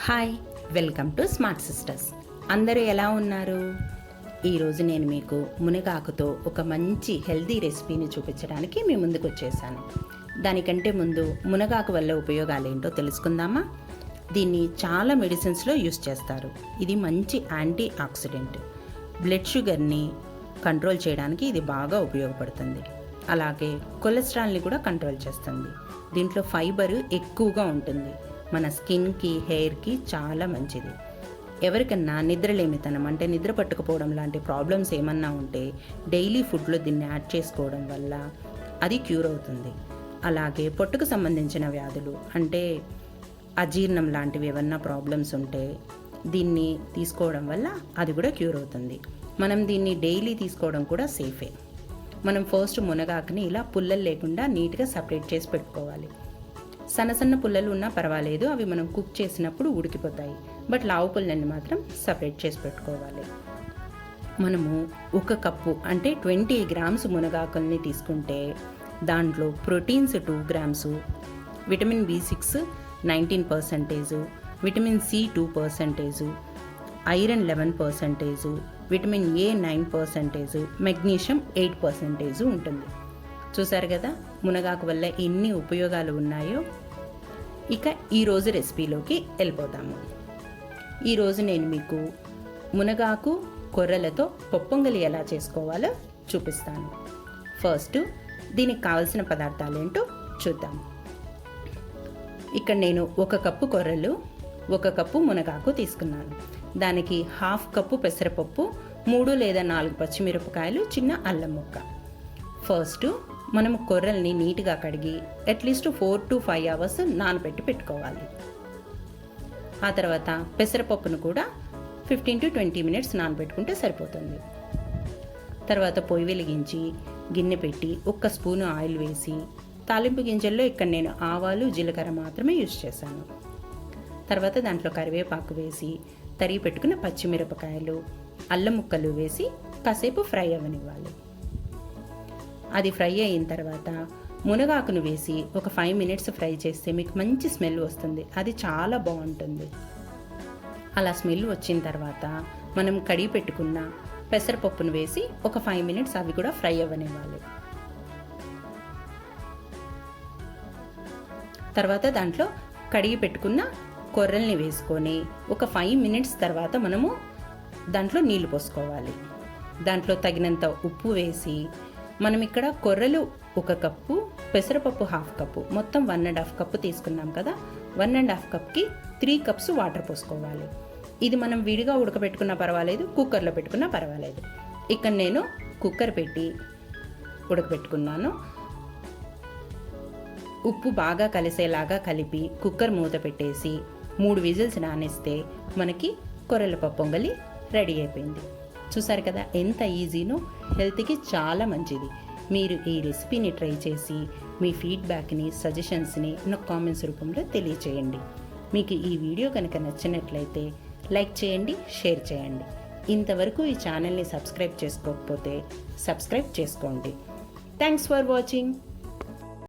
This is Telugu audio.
Hi, welcome to smart sisters. అందరూ ఎలా ఉన్నారు? ఈరోజు నేను మీకు మునగాకుతో ఒక మంచి హెల్తీ రెసిపీని చూపించడానికి మీ ముందుకు వచ్చేసాను. దానికంటే ముందు మునగాకు వల్ల ఉపయోగాలు ఏంటో తెలుసుకుందామా? దీన్ని చాలా మెడిసిన్స్లో యూస్ చేస్తారు. ఇది మంచి యాంటీ ఆక్సిడెంట్. బ్లడ్ షుగర్ని కంట్రోల్ చేయడానికి ఇది బాగా ఉపయోగపడుతుంది. అలాగే కొలెస్ట్రాల్ని కూడా కంట్రోల్ చేస్తుంది. దీంట్లో ఫైబర్ ఎక్కువగా ఉంటుంది. మన స్కిన్కి, హెయిర్కి చాలా మంచిది. ఎవరికన్నా నిద్రలేమితనం అంటే నిద్ర పట్టుకపోవడం లాంటి ప్రాబ్లమ్స్ ఏమన్నా ఉంటే డైలీ ఫుడ్లో దీన్ని యాడ్ చేసుకోవడం వల్ల అది క్యూర్ అవుతుంది. అలాగే పొట్టుకు సంబంధించిన వ్యాధులు అంటే అజీర్ణం లాంటివి ఏమన్నా ప్రాబ్లమ్స్ ఉంటే దీన్ని తీసుకోవడం వల్ల అది కూడా క్యూర్ అవుతుంది. మనం దీన్ని డైలీ తీసుకోవడం కూడా సేఫే. మనం ఫస్ట్ మునగాకుని ఇలా పుల్లలు లేకుండా నీట్గా సపరేట్ చేసి పెట్టుకోవాలి. సన్న పుల్లలు ఉన్నా పర్వాలేదు, అవి మనం కుక్ చేసినప్పుడు ఉడికిపోతాయి. బట్ లావు పుల్లల్ని మాత్రం సపరేట్ చేసి పెట్టుకోవాలి. మనము ఒక కప్పు అంటే 20 గ్రామ్స్ మునగాకుల్ని తీసుకుంటే దాంట్లో proteins 2 grams, vitamin B6 19%, vitamin C 2%, iron 11%, vitamin A 9%, magnesium 8% ఉంటుంది. చూసారు కదా మునగాకు వల్ల ఎన్ని ఉపయోగాలు ఉన్నాయో. ఇక ఈరోజు రెసిపీలోకి వెళ్ళిపోతాము. ఈరోజు నేను మీకు మునగాకు కొర్రలతో పొప్పొంగలి ఎలా చేసుకోవాలో చూపిస్తాను. ఫస్ట్ దీనికి కావలసిన పదార్థాలు ఏంటో చూద్దాం. ఇక్కడ నేను 1 కప్పు కొర్రలు, 1 కప్పు మునగాకు తీసుకున్నాను. దానికి 1/2 కప్పు పెసరపప్పు, 3 లేదా 4 పచ్చిమిరపకాయలు, చిన్న అల్లం ముక్క. ఫస్ట్ మనం కొర్రల్ని నీట్గా కడిగి అట్లీస్ట్ 4 to 5 అవర్స్ నానబెట్టి పెట్టుకోవాలి. ఆ తర్వాత పెసరపప్పును కూడా 15 to 20 మినిట్స్ నానబెట్టుకుంటే సరిపోతుంది. తర్వాత పొయ్యి వెలిగించి గిన్నె పెట్టి 1 స్పూను ఆయిల్ వేసి, తాలింపు గింజల్లో ఇక్కడ నేను ఆవాలు, జీలకర్ర మాత్రమే యూజ్ చేశాను. తర్వాత దాంట్లో కరివేపాకు వేసి, తరిగి పెట్టుకున్న పచ్చిమిరపకాయలు, అల్లం ముక్కలు వేసి కాసేపు ఫ్రై అవ్వనివ్వాలి. అది ఫ్రై అయిన తర్వాత మునగాకును వేసి ఒక 5 మినిట్స్ ఫ్రై చేస్తే మీకు మంచి స్మెల్ వస్తుంది. అది చాలా బాగుంటుంది. అలా స్మెల్ వచ్చిన తర్వాత మనం కడిగి పెట్టుకున్న పెసరపప్పును వేసి ఒక 5 మినిట్స్ అవి కూడా ఫ్రై అవ్వనివ్వాలి. తర్వాత దాంట్లో కడిగి పెట్టుకున్న కొర్రల్ని వేసుకొని ఒక 5 మినిట్స్ తర్వాత మనము దాంట్లో నీళ్లు పోసుకోవాలి. దాంట్లో తగినంత ఉప్పు వేసి, మనం ఇక్కడ కొర్రలు 1 కప్పు, పెసరపప్పు 1/2 కప్పు, మొత్తం 1.5 కప్పు తీసుకున్నాం కదా. 1.5 కప్కి 3 కప్స్ వాటర్ పోసుకోవాలి. ఇది మనం విడిగా ఉడకబెట్టుకున్నా పర్వాలేదు, కుక్కర్లో పెట్టుకున్నా పర్వాలేదు. ఇక్కడ నేను కుక్కర్ పెట్టి ఉడకబెట్టుకున్నాను. ఉప్పు బాగా కలిసేలాగా కలిపి కుక్కర్ మూత పెట్టేసి 3 విజిల్స్ నానేస్తే మనకి కొర్రల పొంగలి రెడీ అయిపోయింది. చూసారు కదా ఎంత ఈజీనో, హెల్త్కి చాలా మంచిది. మీరు ఈ రెసిపీని ట్రై చేసి మీ ఫీడ్బ్యాక్ని, సజెషన్స్ని నాకు కామెంట్స్ రూపంలో తెలియచేయండి. మీకు ఈ వీడియో కనుక నచ్చినట్లయితే లైక్ చేయండి, షేర్ చేయండి. ఇంతవరకు ఈ ఛానల్ని సబ్స్క్రైబ్ చేసుకోకపోతే సబ్స్క్రైబ్ చేసుకోండి. Thanks for watching.